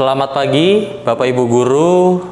Selamat pagi Bapak Ibu Guru,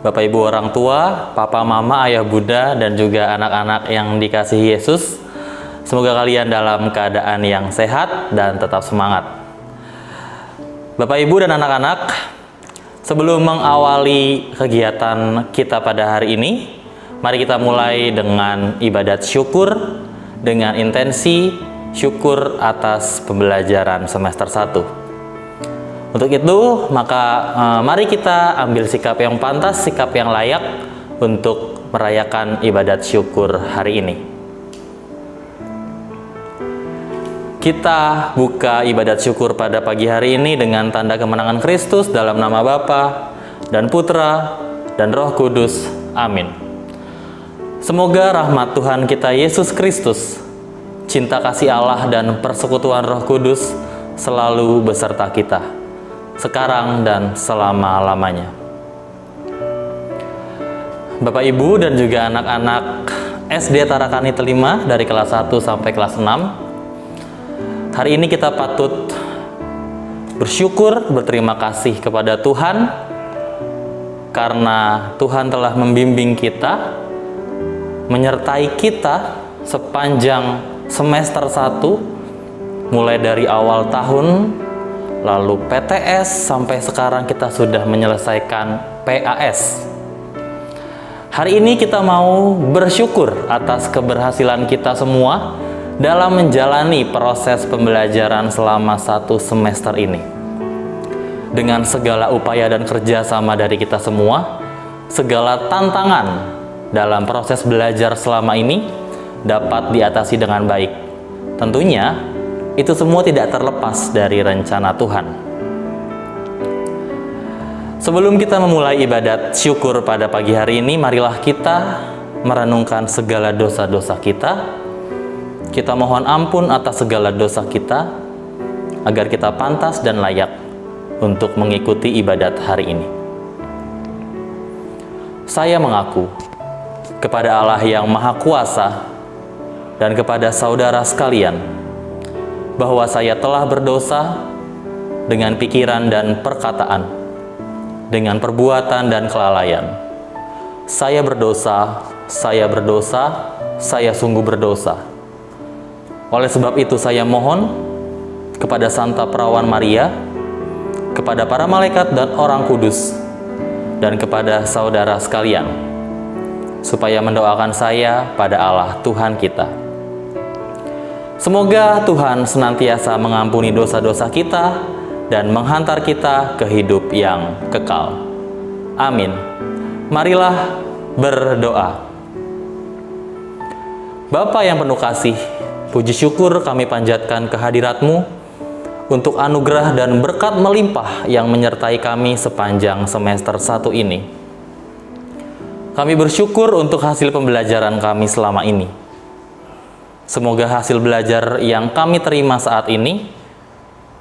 Bapak Ibu orang tua, Papa Mama, Ayah Bunda, dan juga anak-anak yang dikasihi Yesus. Semoga kalian dalam keadaan yang sehat dan tetap semangat. Bapak Ibu dan anak-anak, sebelum mengawali kegiatan kita pada hari ini, mari kita mulai dengan ibadat syukur dengan intensi syukur atas pembelajaran semester 1. Untuk itu, maka mari kita ambil sikap yang pantas, sikap yang layak untuk merayakan ibadat syukur hari ini. Kita buka ibadat syukur pada pagi hari ini dengan tanda kemenangan Kristus dalam nama Bapa dan Putra dan Roh Kudus. Amin. Semoga rahmat Tuhan kita Yesus Kristus, cinta kasih Allah dan persekutuan Roh Kudus selalu beserta kita, sekarang dan selama-lamanya. Bapak Ibu dan juga anak-anak SD Tarakani Telima dari kelas 1 sampai kelas 6, hari ini kita patut bersyukur, berterima kasih kepada Tuhan karena Tuhan telah membimbing kita, menyertai kita sepanjang semester 1, mulai dari awal tahun, lalu PTS, sampai sekarang kita sudah menyelesaikan PAS. Hari ini kita mau bersyukur atas keberhasilan kita semua dalam menjalani proses pembelajaran selama 1 semester ini. Dengan segala upaya dan kerjasama dari kita semua, segala tantangan dalam proses belajar selama ini dapat diatasi dengan baik. Tentunya, itu semua tidak terlepas dari rencana Tuhan. Sebelum kita memulai ibadat syukur pada pagi hari ini, marilah kita merenungkan segala dosa-dosa kita. Kita mohon ampun atas segala dosa kita, agar kita pantas dan layak untuk mengikuti ibadat hari ini. Saya mengaku kepada Allah yang Maha Kuasa dan kepada saudara sekalian, bahwa saya telah berdosa dengan pikiran dan perkataan, dengan perbuatan dan kelalaian. Saya berdosa, saya sungguh berdosa. Oleh sebab itu saya mohon kepada Santa Perawan Maria, kepada para malaikat dan orang kudus, dan kepada saudara sekalian, supaya mendoakan saya pada Allah Tuhan kita. Semoga Tuhan senantiasa mengampuni dosa-dosa kita dan menghantar kita ke hidup yang kekal. Amin. Marilah berdoa. Bapa yang penuh kasih, puji syukur kami panjatkan kehadirat-Mu untuk anugerah dan berkat melimpah yang menyertai kami sepanjang semester 1 ini. Kami bersyukur untuk hasil pembelajaran kami selama ini. Semoga hasil belajar yang kami terima saat ini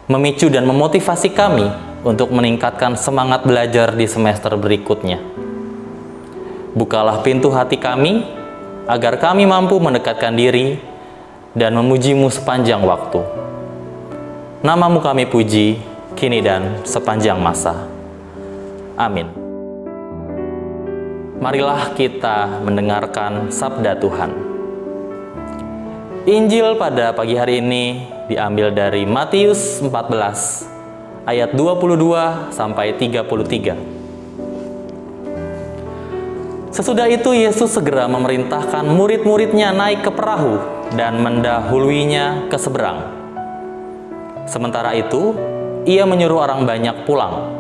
memicu dan memotivasi kami untuk meningkatkan semangat belajar di semester berikutnya. Bukalah pintu hati kami agar kami mampu mendekatkan diri dan memuji-Mu sepanjang waktu. Nama-Mu kami puji, kini dan sepanjang masa. Amin. Marilah kita mendengarkan sabda Tuhan. Injil pada pagi hari ini diambil dari Matius 14 ayat 22 sampai 33. Sesudah itu Yesus segera memerintahkan murid-muridnya naik ke perahu dan mendahuluinya ke seberang. Sementara itu, ia menyuruh orang banyak pulang.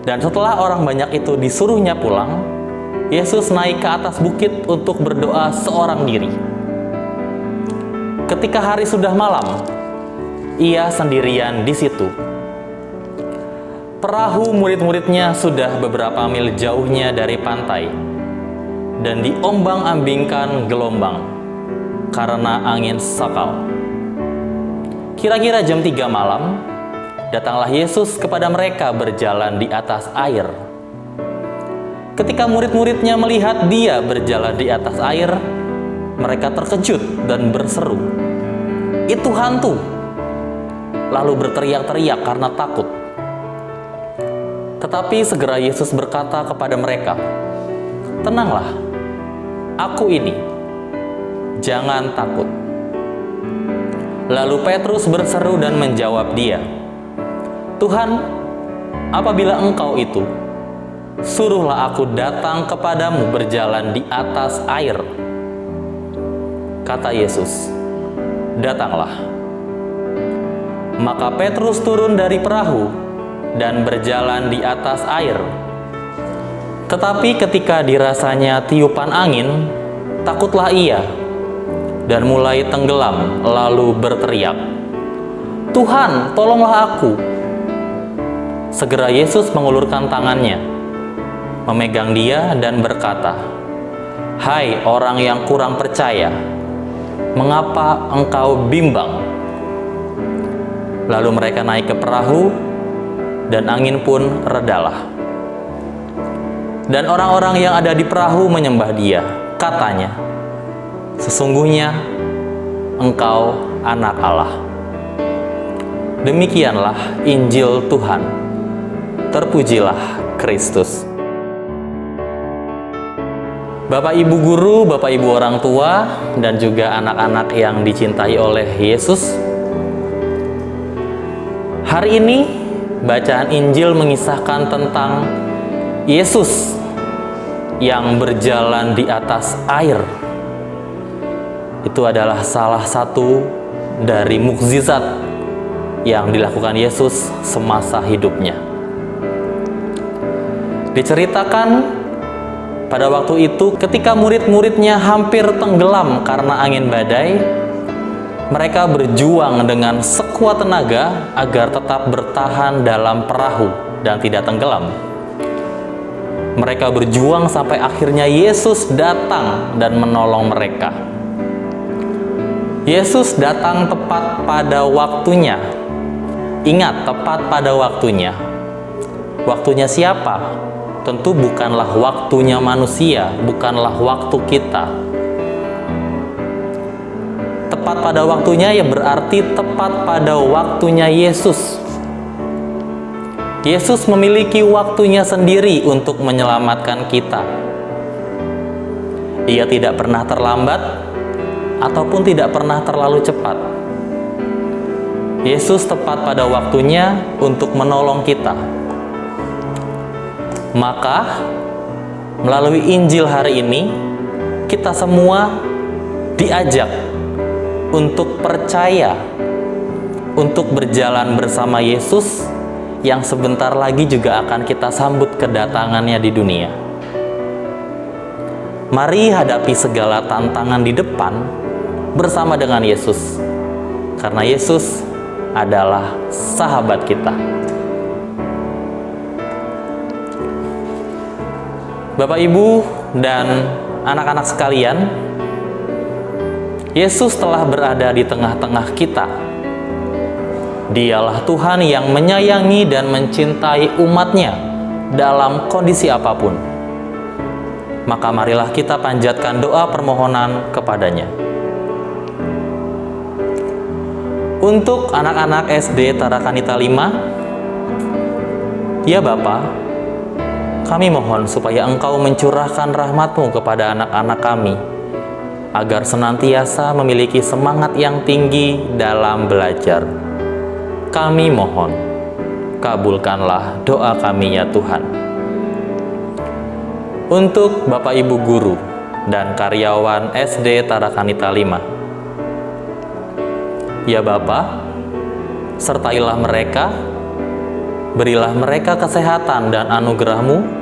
Dan setelah orang banyak itu disuruhnya pulang, Yesus naik ke atas bukit untuk berdoa seorang diri. Ketika hari sudah malam, ia sendirian di situ. Perahu murid-muridnya sudah beberapa mil jauhnya dari pantai, dan diombang-ambingkan gelombang karena angin sakal. Kira-kira jam 3 malam, datanglah Yesus kepada mereka berjalan di atas air. Ketika murid-muridnya melihat dia berjalan di atas air, mereka terkejut dan berseru, "Itu hantu!" Lalu berteriak-teriak karena takut. Tetapi segera Yesus berkata kepada mereka, "Tenanglah, aku ini, jangan takut." Lalu Petrus berseru dan menjawab dia, "Tuhan, apabila Engkau itu, suruhlah aku datang kepadamu berjalan di atas air." Kata Yesus, "Datanglah." Maka Petrus turun dari perahu dan berjalan di atas air. Tetapi ketika dirasanya tiupan angin, takutlah ia dan mulai tenggelam, lalu berteriak, "Tuhan, tolonglah aku!" Segera Yesus mengulurkan tangannya, memegang dia dan berkata, "Hai orang yang kurang percaya, mengapa engkau bimbang?" Lalu mereka naik ke perahu, dan angin pun redalah. Dan orang-orang yang ada di perahu menyembah dia. Katanya, "Sesungguhnya Engkau Anak Allah." Demikianlah Injil Tuhan. Terpujilah Kristus. Bapak Ibu guru, Bapak Ibu orang tua, dan juga anak-anak yang dicintai oleh Yesus, hari ini bacaan Injil mengisahkan tentang Yesus yang berjalan di atas air. Itu adalah salah satu dari mukjizat yang dilakukan Yesus semasa hidupnya. Diceritakan pada waktu itu ketika murid-muridnya hampir tenggelam karena angin badai, mereka berjuang dengan sekuat tenaga agar tetap bertahan dalam perahu dan tidak tenggelam. Mereka berjuang sampai akhirnya Yesus datang dan menolong mereka. Yesus datang tepat pada waktunya. Ingat, tepat pada waktunya. Waktunya siapa? Tentu bukanlah waktunya manusia, bukanlah waktu kita. Tepat pada waktunya ya berarti tepat pada waktunya Yesus. Yesus memiliki waktunya sendiri untuk menyelamatkan kita. Ia tidak pernah terlambat ataupun tidak pernah terlalu cepat. Yesus tepat pada waktunya untuk menolong kita. Maka, melalui Injil hari ini, kita semua diajak untuk percaya, untuk berjalan bersama Yesus yang sebentar lagi juga akan kita sambut kedatangannya di dunia. Mari hadapi segala tantangan di depan bersama dengan Yesus, karena Yesus adalah sahabat kita. Bapak, Ibu, dan anak-anak sekalian, Yesus telah berada di tengah-tengah kita. Dialah Tuhan yang menyayangi dan mencintai umat-Nya dalam kondisi apapun. Maka marilah kita panjatkan doa permohonan kepadanya. Untuk anak-anak SD Tarakanita 5, ya Bapa, kami mohon supaya Engkau mencurahkan rahmat-Mu kepada anak-anak kami, agar senantiasa memiliki semangat yang tinggi dalam belajar. Kami mohon, kabulkanlah doa kami ya Tuhan. Untuk Bapak Ibu Guru dan karyawan SD Tarakanita 5, ya Bapa, sertailah mereka, berilah mereka kesehatan dan anugerah-Mu,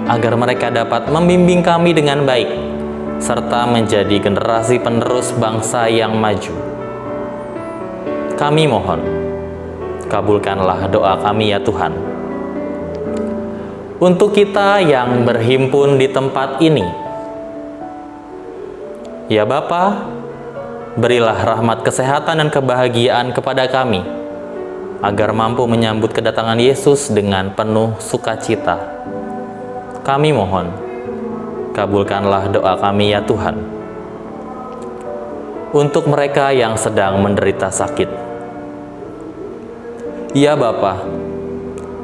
agar mereka dapat membimbing kami dengan baik, serta menjadi generasi penerus bangsa yang maju. Kami mohon, kabulkanlah doa kami ya Tuhan. Untuk kita yang berhimpun di tempat ini, ya Bapa, berilah rahmat kesehatan dan kebahagiaan kepada kami, agar mampu menyambut kedatangan Yesus dengan penuh sukacita. Kami mohon, kabulkanlah doa kami ya Tuhan. Untuk mereka yang sedang menderita sakit, ya Bapa,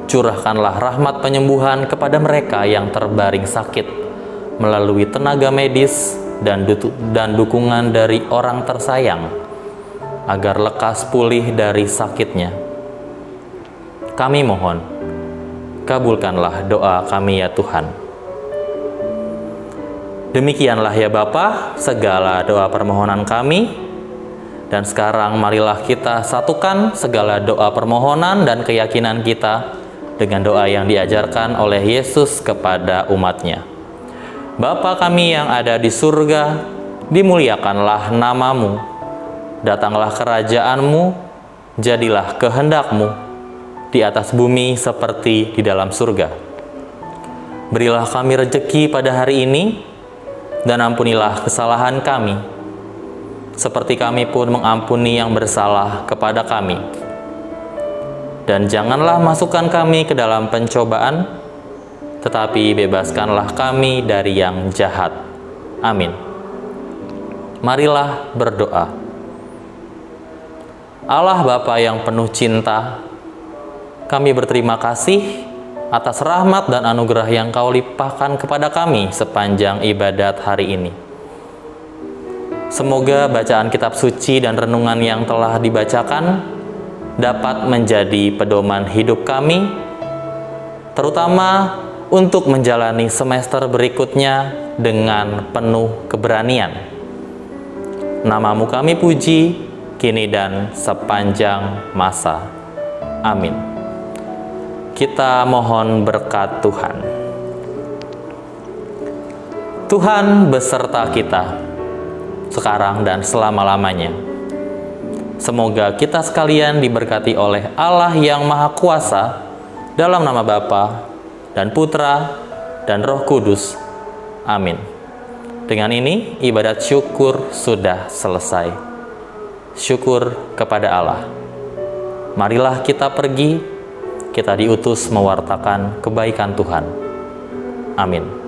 curahkanlah rahmat penyembuhan kepada mereka yang terbaring sakit melalui tenaga medis dan dukungan dari orang tersayang, agar lekas pulih dari sakitnya. Kami mohon, kabulkanlah doa kami ya Tuhan. Demikianlah ya Bapa, segala doa permohonan kami. Dan sekarang marilah kita satukan segala doa permohonan dan keyakinan kita dengan doa yang diajarkan oleh Yesus kepada umat-Nya. Bapa kami yang ada di surga, dimuliakanlah nama-Mu. Datanglah kerajaan-Mu, jadilah kehendak-Mu di atas bumi seperti di dalam surga. Berilah kami rejeki pada hari ini, dan ampunilah kesalahan kami, seperti kami pun mengampuni yang bersalah kepada kami. Dan janganlah masukkan kami ke dalam pencobaan, tetapi bebaskanlah kami dari yang jahat. Amin. Marilah berdoa. Allah Bapa yang penuh cinta, kami berterima kasih atas rahmat dan anugerah yang Kau limpahkan kepada kami sepanjang ibadat hari ini. Semoga bacaan kitab suci dan renungan yang telah dibacakan dapat menjadi pedoman hidup kami, terutama untuk menjalani semester berikutnya dengan penuh keberanian. Nama-Mu kami puji, kini dan sepanjang masa. Amin. Kita mohon berkat Tuhan. Tuhan beserta kita, sekarang dan selama-lamanya. Semoga kita sekalian diberkati oleh Allah yang Maha Kuasa, dalam nama Bapa dan Putra dan Roh Kudus. Amin. Dengan ini, ibadat syukur sudah selesai. Syukur kepada Allah. Marilah kita pergi, kita diutus mewartakan kebaikan Tuhan. Amin.